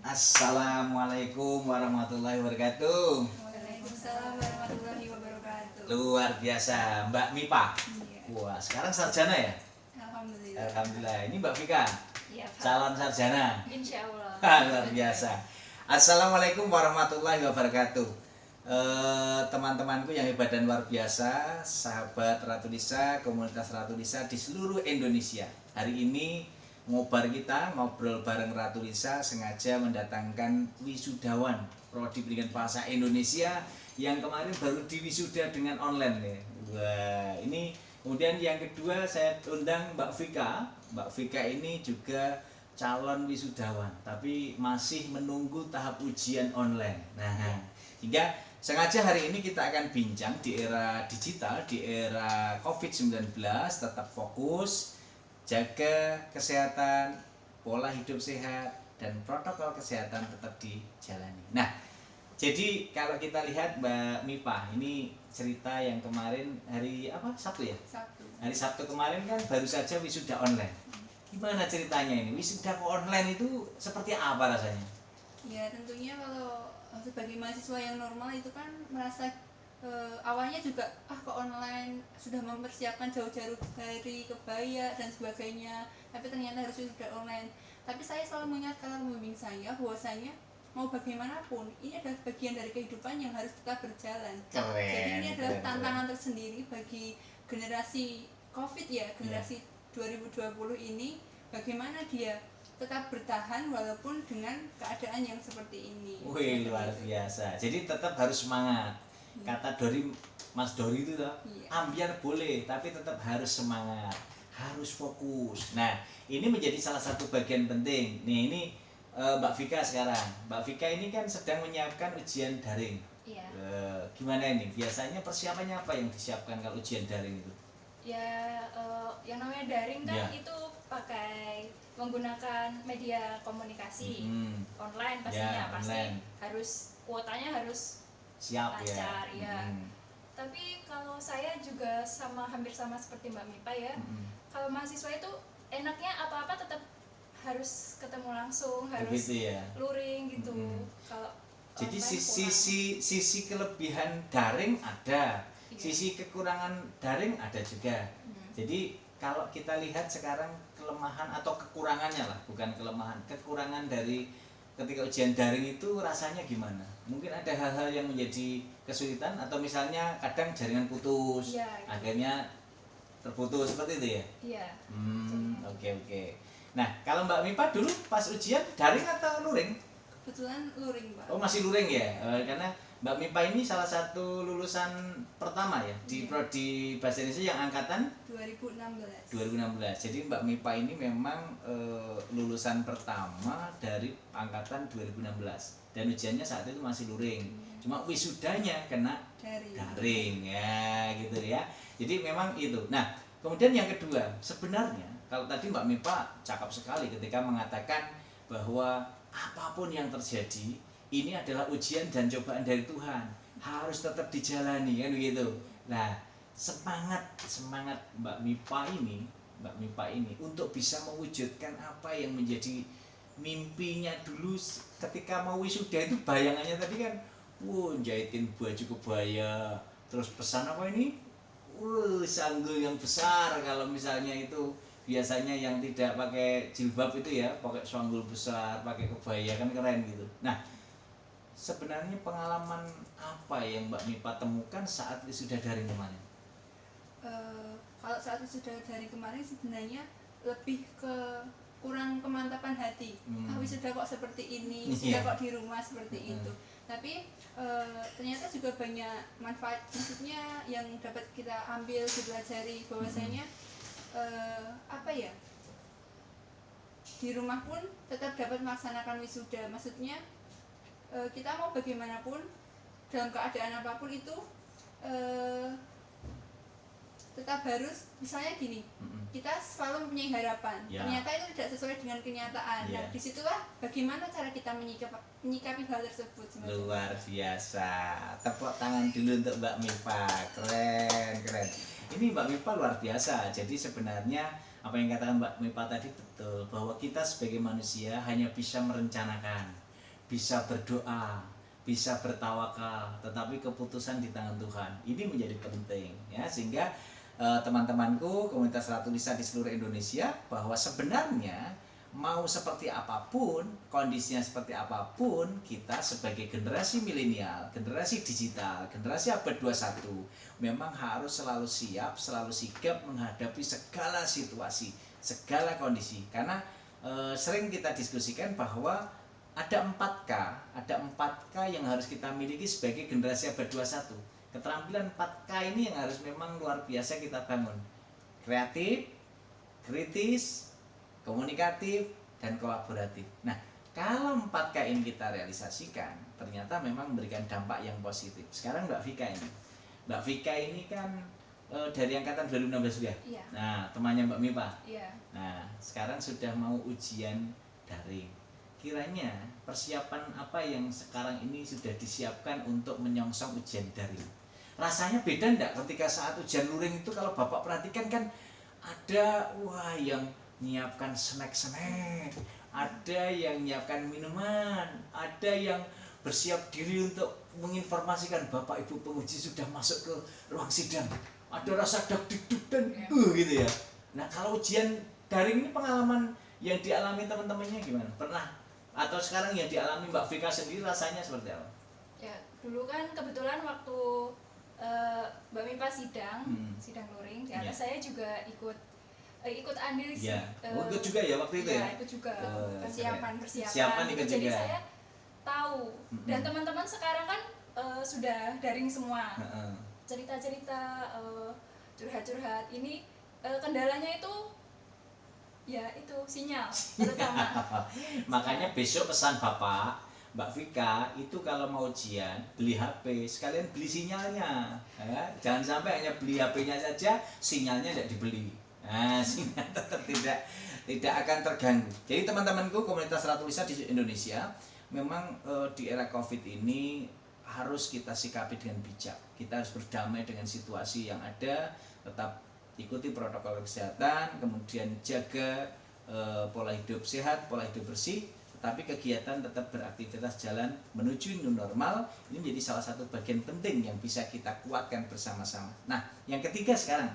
Assalamualaikum warahmatullahi wabarakatuh. Waalaikumsalam warahmatullahi wabarakatuh. Luar biasa, Mbak Mipa. Iya. Wah, sekarang sarjana ya? Alhamdulillah. Alhamdulillah. Ini Mbak Vika, Iya, Pak. calon sarjana. Insya Allah. Luar biasa. Assalamualaikum warahmatullahi wabarakatuh. Teman-temanku yang hebat dan luar biasa, sahabat Ratu Lisa, komunitas Ratu Lisa di seluruh Indonesia. Hari ini ngobrol bareng Ratu Lisa sengaja mendatangkan wisudawan Prodi Pendidikan Bahasa Indonesia yang kemarin baru diwisuda dengan online ya. Wah, ini kemudian yang kedua saya undang Mbak Vika. Mbak Vika ini juga calon wisudawan tapi masih menunggu tahap ujian online. Nah, hingga sengaja hari ini kita akan bincang di era digital, di era COVID-19, tetap fokus jaga kesehatan, pola hidup sehat, dan protokol kesehatan tetap dijalani. Nah, jadi kalau kita lihat Mbak Mipa, ini cerita yang kemarin hari apa? Sabtu ya? Sabtu. Hari Sabtu kemarin kan baru saja wisuda online. Gimana ceritanya ini? Wisuda online itu seperti apa rasanya? Ya tentunya kalau sebagai mahasiswa yang normal itu kan merasa awalnya juga ke online sudah mempersiapkan jauh-jauh dari kebaya dan sebagainya, tapi ternyata harus sudah online. Tapi saya selalu mengingatkan pembimbing saya bahwasanya mau bagaimanapun ini adalah bagian dari kehidupan yang harus tetap berjalan. Keren, Jadi ini adalah keren. tantangan tersendiri bagi generasi COVID ya, generasi 2020 ini, bagaimana dia tetap bertahan walaupun dengan keadaan yang seperti ini. Wih, luar biasa. Jadi tetap harus semangat. Kata Mas Dori itu toh, Iya. ambiar boleh tapi tetap harus semangat, harus fokus. Nah, ini menjadi salah satu bagian penting. Nih, ini Mbak Vika sekarang. Mbak Vika ini kan sedang menyiapkan ujian daring. Iya. Gimana ini? Biasanya persiapannya apa yang disiapkan kalau ujian daring itu? Ya, yang namanya daring kan Ya. itu pakai menggunakan media komunikasi online pastinya, Ya, pasti online. harus kuotanya harus Siap lancar, ya. ya. Tapi kalau saya juga hampir sama seperti Mbak Mipa ya. Kalau mahasiswa itu enaknya apa-apa tetap harus ketemu langsung, harus Begitu ya. luring gitu. Kalau Jadi online sisi kelebihan daring ada, Iya. sisi kekurangan daring ada juga. Jadi kalau kita lihat sekarang kelemahan atau kekurangannya lah, bukan kelemahan, kekurangan dari ketika ujian daring itu rasanya gimana? Mungkin ada hal-hal yang menjadi kesulitan atau misalnya kadang jaringan putus, Iya, gitu. akhirnya terputus seperti itu ya. Iya. Oke. Nah, kalau Mbak Mipa dulu pas ujian daring atau luring? Kebetulan luring, Pak. Oh, masih luring ya, karena Mbak Mipa ini salah satu lulusan pertama ya di Iya. Prodi Bahasa Indonesia yang angkatan 2016. 2016. Jadi Mbak Mipa ini memang lulusan pertama dari angkatan 2016 dan ujiannya saat itu masih luring. Cuma wisudanya kena daring ya gitu ya. Jadi memang itu. Nah, kemudian yang kedua, sebenarnya kalau tadi Mbak Mipa cakap sekali ketika mengatakan bahwa apapun yang terjadi ini adalah ujian dan cobaan dari Tuhan, harus tetap dijalani kan begitu. Nah, semangat Mbak Mipa ini untuk bisa mewujudkan apa yang menjadi mimpinya dulu ketika mau wisuda itu, bayangannya tadi kan jahitin baju kebaya, terus pesan apa ini, sanggul yang besar. Kalau misalnya itu biasanya yang tidak pakai jilbab itu ya pakai sanggul besar, pakai kebaya, kan keren gitu. Nah, sebenarnya pengalaman apa yang Mbak Mipa temukan saat wisuda daring kemarin? Kalau saat wisuda dari kemarin sebenarnya lebih ke kurang kemantapan hati. Wisuda kok seperti ini, wisuda Iya. kok di rumah seperti itu. Tapi ternyata juga banyak manfaat, maksudnya yang dapat kita ambil, dipelajari bahwasanya apa ya, di rumah pun tetap dapat melaksanakan wisuda. Maksudnya kita mau bagaimanapun dalam keadaan apapun itu tetap harus, misalnya gini, kita selalu mempunyai harapan, Ya. ternyata itu tidak sesuai dengan kenyataan. Ya. Nah, disitulah bagaimana cara kita menyikapi hal tersebut. Luar biasa. Tepuk tangan dulu untuk Mbak Mipa. Keren. Ini Mbak Mipa luar biasa. Jadi sebenarnya apa yang katakan Mbak Mipa tadi betul, bahwa kita sebagai manusia hanya bisa merencanakan, bisa berdoa, bisa bertawakal, tetapi keputusan di tangan Tuhan. Ini menjadi penting ya, sehingga teman-temanku komunitas Ratu Lisa di seluruh Indonesia, bahwa sebenarnya mau seperti apapun, kondisinya seperti apapun, kita sebagai generasi milenial, generasi digital, generasi abad 21 memang harus selalu siap, selalu sigap menghadapi segala situasi, segala kondisi. Karena sering kita diskusikan bahwa ada 4K yang harus kita miliki sebagai generasi abad 21. Keterampilan 4K ini yang harus memang luar biasa kita bangun. Kreatif, kritis, komunikatif, dan kolaboratif. Nah, kalau 4K ini kita realisasikan, ternyata memang memberikan dampak yang positif. Sekarang Mbak Vika ini kan dari angkatan 2016 ya? Iya. Nah, temannya Mbak Mipa? Iya. Nah, sekarang sudah mau ujian daring. Kiranya persiapan apa yang sekarang ini sudah disiapkan untuk menyongsong ujian daring? Rasanya beda enggak ketika saat ujian luring itu? Kalau Bapak perhatikan kan ada yang nyiapkan snack-snack, ada yang nyiapkan minuman, ada yang bersiap diri untuk menginformasikan Bapak Ibu penguji sudah masuk ke ruang sidang. Ada rasa deg-deg dan gitu ya. Nah, kalau ujian daring ini pengalaman yang dialami teman-temannya gimana? Pernah? Atau sekarang yang dialami Mbak Vika sendiri rasanya seperti apa? Ya, dulu kan kebetulan waktu Mbak Mipa sidang luring, ya saya juga ikut andil sih. Ya. Ikut juga ya waktu itu ya? Ikut juga. Persiapan ikut jadi juga. saya tahu. Dan teman-teman sekarang kan sudah daring semua. Cerita-cerita, curhat-curhat ini kendalanya itu ya itu sinyal terutama. Makanya besok pesan Bapak, Mbak Vika itu kalau mau ujian beli HP sekalian beli sinyalnya ya. Jangan sampai hanya beli HP-nya saja, sinyalnya tidak dibeli. Nah, sinyal tetap tidak akan terganggu. Jadi teman-temanku komunitas Ratu Lisa di Indonesia, memang di era Covid ini harus kita sikapi dengan bijak. Kita harus berdamai dengan situasi yang ada, tetap ikuti protokol kesehatan, kemudian jaga pola hidup sehat, pola hidup bersih, tetapi kegiatan tetap beraktivitas jalan menuju new normal. Ini menjadi salah satu bagian penting yang bisa kita kuatkan bersama-sama. Nah, yang ketiga sekarang,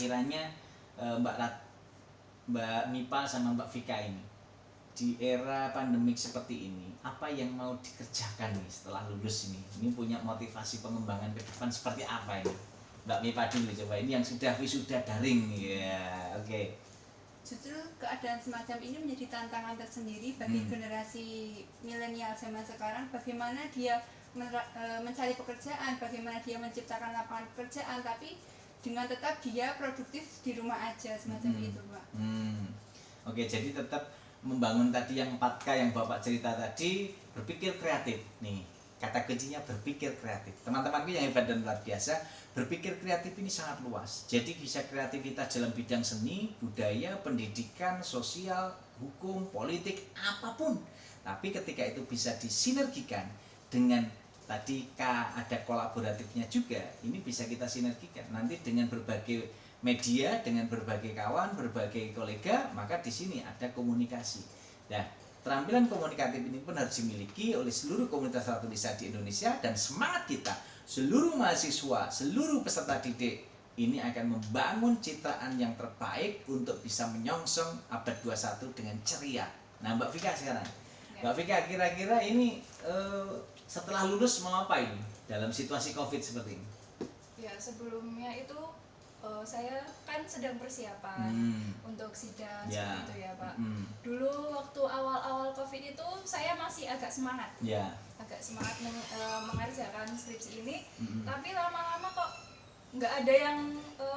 kiranya Mbak Mipa sama Mbak Vika ini di era pandemik seperti ini, apa yang mau dikerjakan nih setelah lulus ini? Ini punya motivasi pengembangan ke depan seperti apa ini? Mbak Mipa dulu coba, ini yang sudah wisuda daring ya, oke. Justru keadaan semacam ini menjadi tantangan tersendiri bagi generasi milenial zaman sekarang. Bagaimana dia mencari pekerjaan, bagaimana dia menciptakan lapangan pekerjaan, tapi dengan tetap dia produktif di rumah aja, semacam itu Pak. Oke, jadi tetap membangun tadi yang 4K yang Bapak cerita tadi, berpikir kreatif nih. Kata kuncinya berpikir kreatif. Teman-temanku yang hebat dan luar biasa, berpikir kreatif ini sangat luas. Jadi bisa kreativitas dalam bidang seni, budaya, pendidikan, sosial, hukum, politik, apapun. Tapi ketika itu bisa disinergikan dengan tadi ada kolaboratifnya juga, ini bisa kita sinergikan. Nanti dengan berbagai media, dengan berbagai kawan, berbagai kolega, maka di sini ada komunikasi. Nah, keterampilan komunikatif ini pun harus dimiliki oleh seluruh komunitas Ratu Lisa di Indonesia, dan semangat kita, seluruh mahasiswa, seluruh peserta didik, ini akan membangun citraan yang terbaik untuk bisa menyongsong abad 21 dengan ceria. Nah, Mbak Vika sekarang. Mbak Vika, kira-kira ini setelah lulus mau apa ini dalam situasi Covid seperti ini? Ya, sebelumnya itu saya kan sedang persiapan untuk sidang seperti itu ya Pak. Dulu waktu awal-awal Covid itu saya masih agak semangat, agak semangat mengerjakan skripsi ini, tapi lama-lama kok nggak ada yang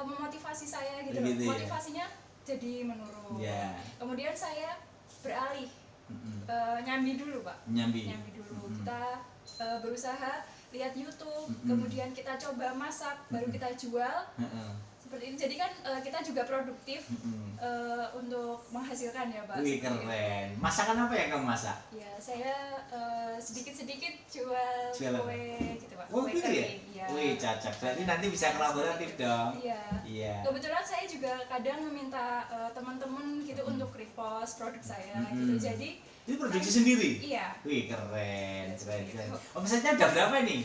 memotivasi saya gitu loh. Motivasinya jadi menurun. Kemudian saya beralih nyambi dulu Pak. Nyambi dulu. Kita berusaha lihat YouTube, kemudian kita coba masak, baru kita jual. Seperti ini, jadi kan kita juga produktif untuk menghasilkan ya Pak. Wih, keren. Masakan apa yang kamu masak? Ya, saya sedikit-sedikit jual kue gitu Pak. Oh, gitu ya? Wih, cocok. Berarti nanti bisa kolaboratif dong. Iya. Kebetulan saya juga kadang meminta teman-teman gitu untuk repost produk saya gitu. Jadi Ini produksi sendiri? Iya. Wih keren. Omsetnya udah berapa ini?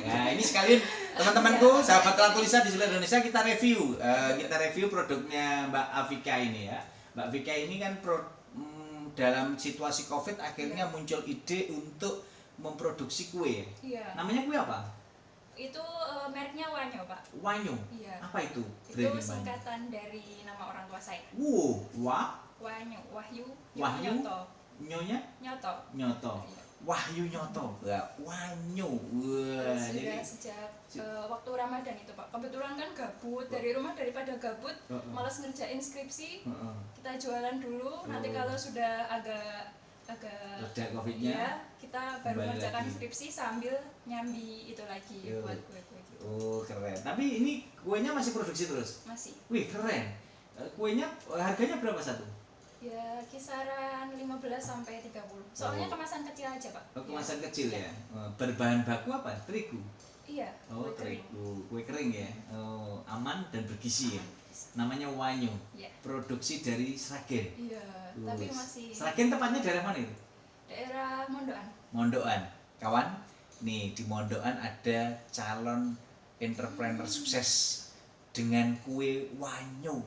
Ya ini sekalian teman-temanku, sahabat Ratu Lisa di seluruh Indonesia, kita review produknya Mbak Afika ini ya. Mbak Afika ini kan dalam situasi COVID akhirnya muncul ide untuk memproduksi kue. Iya. Namanya kue apa? Itu mereknya Wanyo, Pak. Wanyo? Iya. Apa itu? Itu singkatan dari nama orang tua saya. Wanyo. Wahyu. Nyoto. Nyonya? Nyoto. Iya. Wahyu Nyoto. Wanyo. Wah. Sudah sejak waktu Ramadan itu, Pak. Kebetulan kan gabut dari rumah, daripada gabut malas ngerjain skripsi. Kita jualan dulu. Nanti kalau sudah agak reda COVID-nya, ya, kita baru mengerjakan skripsi sambil nyambi itu lagi buat kue-kue gitu. Oh keren. Tapi ini kuenya masih produksi terus? Masih. Wih keren. Kuenya harganya berapa satu? Ya kisaran 15 sampai 30. Soalnya kemasan kecil aja, Pak. Oh, kemasan kecil ya. Berbahan baku apa? Terigu. Iya. Oh terigu. Kue kering ya. Oh, aman dan bergizi ya. Namanya Wanyo. Ya. Produksi dari Sragen. Iya. Tapi masih. Sragen tepatnya daerah mana itu? Daerah Mondokan. Mondokan. Kawan, nih di Mondokan ada calon entrepreneur sukses dengan kue Wanyo.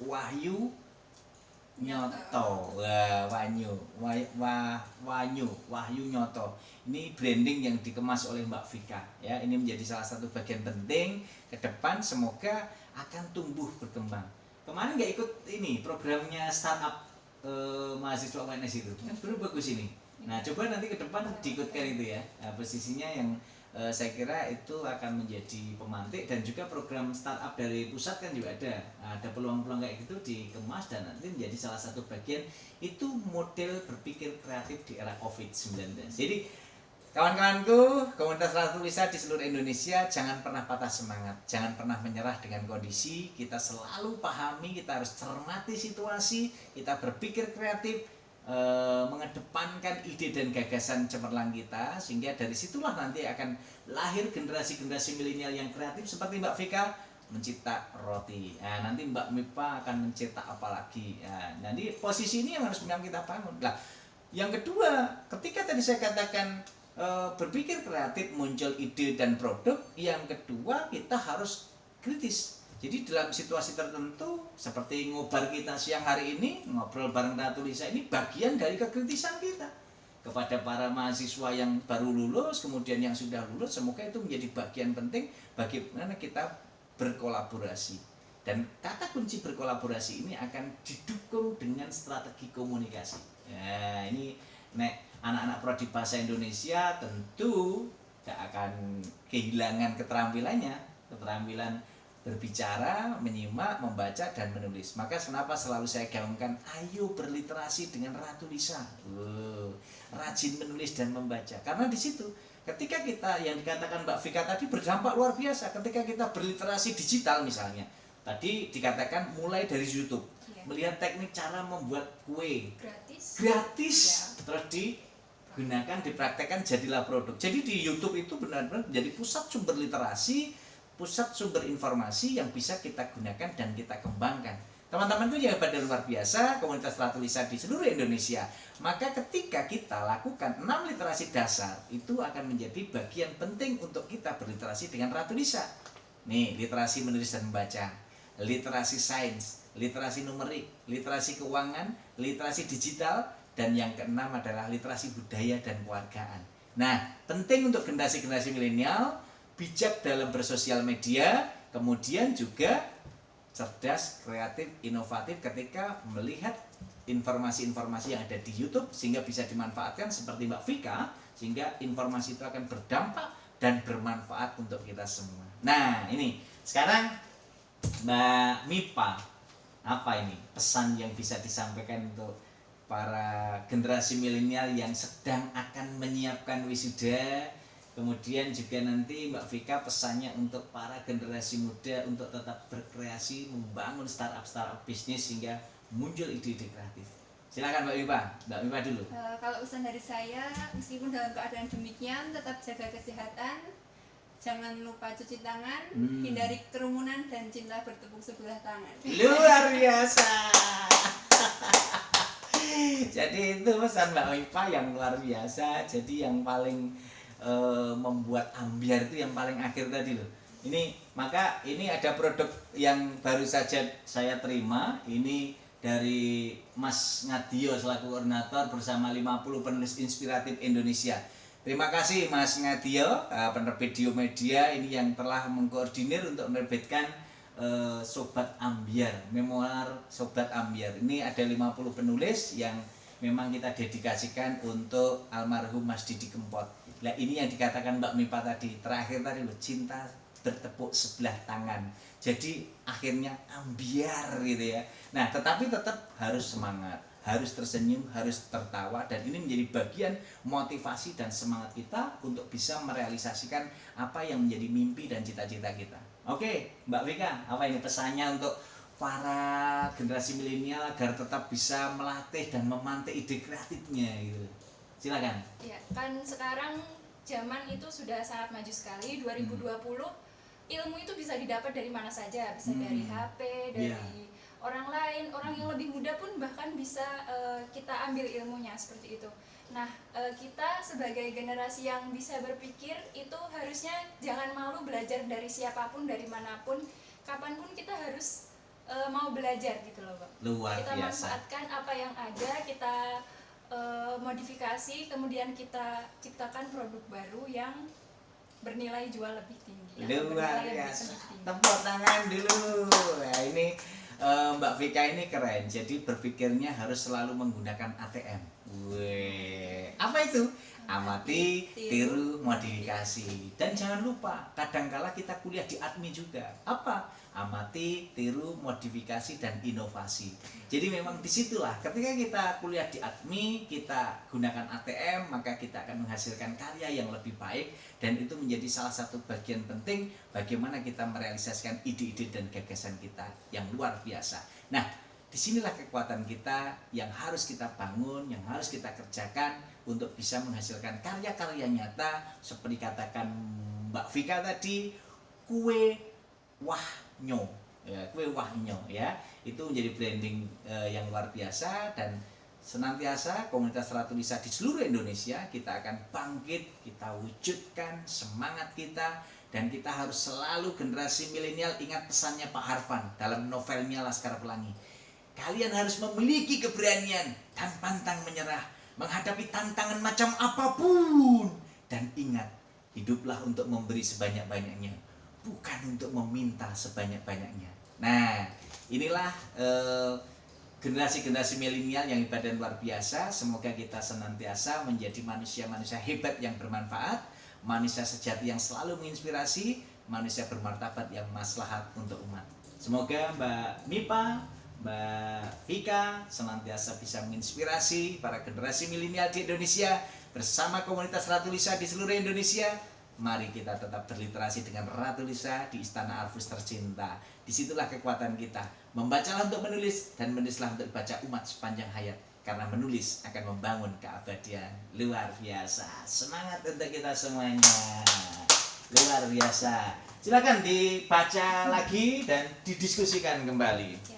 Wahyu Nyoto. Wanyo. Wahyu Nyoto. Ini branding yang dikemas oleh Mbak Vika ya. Ini menjadi salah satu bagian penting ke depan, semoga akan tumbuh berkembang. Kemarin nggak ikut ini programnya startup mahasiswa UNS itu kan sebenarnya bagus ini. Nah coba nanti ke depan diikutkan itu ya. Nah, posisinya yang saya kira itu akan menjadi pemantik, dan juga program startup dari pusat kan juga ada. Nah, ada peluang-peluang kayak gitu dikemas dan nanti menjadi salah satu bagian itu model berpikir kreatif di era COVID-19. Jadi kawan-kawanku, komunitas Ratu Lisa di seluruh Indonesia, jangan pernah patah semangat, jangan pernah menyerah dengan kondisi. Kita selalu pahami, kita harus cermati situasi, kita berpikir kreatif, mengedepankan ide dan gagasan cemerlang kita, sehingga dari situlah nanti akan lahir generasi-generasi milenial yang kreatif seperti Mbak Vika mencetak roti. Nah, nanti Mbak Mipa akan mencetak apa lagi? Nah, nanti posisi ini yang harus memang kita bangun. Nah, yang kedua, ketika tadi saya katakan berpikir kreatif, muncul ide dan produk, yang kedua kita harus kritis. Jadi dalam situasi tertentu seperti ngobar kita siang hari ini, ngobrol bareng Ratu Lisa ini bagian dari kekritisan kita kepada para mahasiswa yang baru lulus, kemudian yang sudah lulus, semoga itu menjadi bagian penting bagaimana kita berkolaborasi. Dan kata kunci berkolaborasi ini akan didukung dengan strategi komunikasi. Ya, ini anak-anak prodi bahasa Indonesia tentu tidak akan kehilangan keterampilannya, keterampilan berbicara, menyimak, membaca, dan menulis. Maka kenapa selalu saya gaungkan, ayo berliterasi dengan Ratu Lisa. Rajin menulis dan membaca. Karena di situ, ketika kita, yang dikatakan Mbak Vika tadi, berdampak luar biasa. Ketika kita berliterasi digital misalnya, tadi dikatakan mulai dari YouTube, melihat teknik cara membuat kue gratis terus digunakan, dipraktekkan, jadilah produk. Jadi di YouTube itu benar-benar menjadi pusat sumber literasi, pusat sumber informasi yang bisa kita gunakan dan kita kembangkan. Teman-temanku yang hebat dan luar biasa, komunitas Ratu Lisa di seluruh Indonesia. Maka ketika kita lakukan 6 literasi dasar, itu akan menjadi bagian penting untuk kita berliterasi dengan Ratu Lisa. Nih, literasi menulis dan membaca, literasi sains, literasi numerik, literasi keuangan, literasi digital, dan yang keenam adalah literasi budaya dan kewargaan. Nah, penting untuk generasi-generasi milenial, bijak dalam bersosial media, kemudian juga cerdas, kreatif, inovatif ketika melihat informasi-informasi yang ada di YouTube sehingga bisa dimanfaatkan seperti Mbak Vika, sehingga informasi itu akan berdampak dan bermanfaat untuk kita semua. Nah, ini sekarang Mbak Mipa, apa ini pesan yang bisa disampaikan untuk para generasi milenial yang sedang akan menyiapkan wisuda? Kemudian juga nanti Mbak Vika pesannya untuk para generasi muda untuk tetap berkreasi, membangun startup bisnis sehingga muncul ide-ide kreatif. Silakan Mbak Mipa, Mbak Mipa dulu. Kalau pesan dari saya, meskipun dalam keadaan demikian, tetap jaga kesehatan, jangan lupa cuci tangan, hindari kerumunan, dan cinta bertepuk sebelah tangan. Luar biasa. Jadi Jadi itu pesan Mbak Mipa yang luar biasa. Jadi yang paling membuat ambiar itu yang paling akhir tadi loh. Maka ini ada produk yang baru saja saya terima. Ini dari Mas Ngadio selaku koordinator bersama 50 penulis inspiratif Indonesia. Terima kasih Mas Ngadio, penerbit Dio Media ini yang telah mengkoordinir untuk menerbitkan Sobat Ambiar, memoir Sobat Ambiar. Ini ada 50 penulis yang memang kita dedikasikan untuk almarhum Mas Didi Kempot. Nah ini yang dikatakan Mbak Mipa tadi, terakhir tadi loh, cinta bertepuk sebelah tangan. Jadi akhirnya ambiar gitu ya. Nah tetapi tetap harus semangat, harus tersenyum, harus tertawa, dan ini menjadi bagian motivasi dan semangat kita untuk bisa merealisasikan apa yang menjadi mimpi dan cita-cita kita. Oke, Mbak Vika, apa ini pesannya untuk para generasi milenial agar tetap bisa melatih dan memantik ide kreatifnya gitu? Silakan. Ya, kan sekarang zaman itu sudah sangat maju sekali. 2020 ilmu itu bisa didapat dari mana saja, bisa dari HP, dari orang lain, orang yang lebih muda pun bahkan bisa kita ambil ilmunya seperti itu. Nah, kita sebagai generasi yang bisa berpikir itu harusnya jangan malu belajar dari siapapun, dari manapun, kapanpun kita harus mau belajar gitu loh, Pak. Luar kita biasa. Manfaatkan apa yang ada, kita modifikasi, kemudian kita ciptakan produk baru yang bernilai jual lebih tinggi. Luar biasa. Tepuk tangan dulu. Ya, ini Mbak Vika ini keren. Jadi berpikirnya harus selalu menggunakan ATM. Weh, apa itu? Amati, tiru, modifikasi. Dan jangan lupa, kadangkala kita kuliah di ADMI juga. Apa? Amati, tiru, modifikasi, dan inovasi. Jadi memang disitulah ketika kita kuliah di ADMI, kita gunakan ATM, maka kita akan menghasilkan karya yang lebih baik. Dan itu menjadi salah satu bagian penting bagaimana kita merealisasikan ide-ide dan gagasan kita yang luar biasa. Nah, disinilah kekuatan kita yang harus kita bangun, yang harus kita kerjakan untuk bisa menghasilkan karya-karya nyata seperti katakan Mbak Vika tadi, kue wahnyo, ya, kue wahnyo ya, itu menjadi branding yang luar biasa. Dan senantiasa komunitas Ratu Lisa di seluruh Indonesia kita akan bangkit, kita wujudkan semangat kita, dan kita harus selalu generasi milenial ingat pesannya Pak Harvan dalam novelnya Laskar Pelangi. Kalian harus memiliki keberanian dan pantang menyerah menghadapi tantangan macam apapun. Dan ingat, hiduplah untuk memberi sebanyak-banyaknya, bukan untuk meminta sebanyak-banyaknya. Nah, inilah generasi-generasi milenial yang hebat dan luar biasa. Semoga kita senantiasa menjadi manusia-manusia hebat yang bermanfaat, manusia sejati yang selalu menginspirasi, manusia bermartabat yang maslahat untuk umat. Semoga Mbak Mipa, Mbak Vika senantiasa bisa menginspirasi para generasi milenial di Indonesia bersama komunitas Ratu Lisa di seluruh Indonesia. Mari kita tetap berliterasi dengan Ratu Lisa di Istana Arfus tercinta. Disitulah kekuatan kita. Membacalah untuk menulis, dan menulislah untuk baca umat sepanjang hayat. Karena menulis akan membangun keabadian. Luar biasa. Semangat untuk kita semuanya. Luar biasa. Silakan dibaca lagi dan didiskusikan kembali.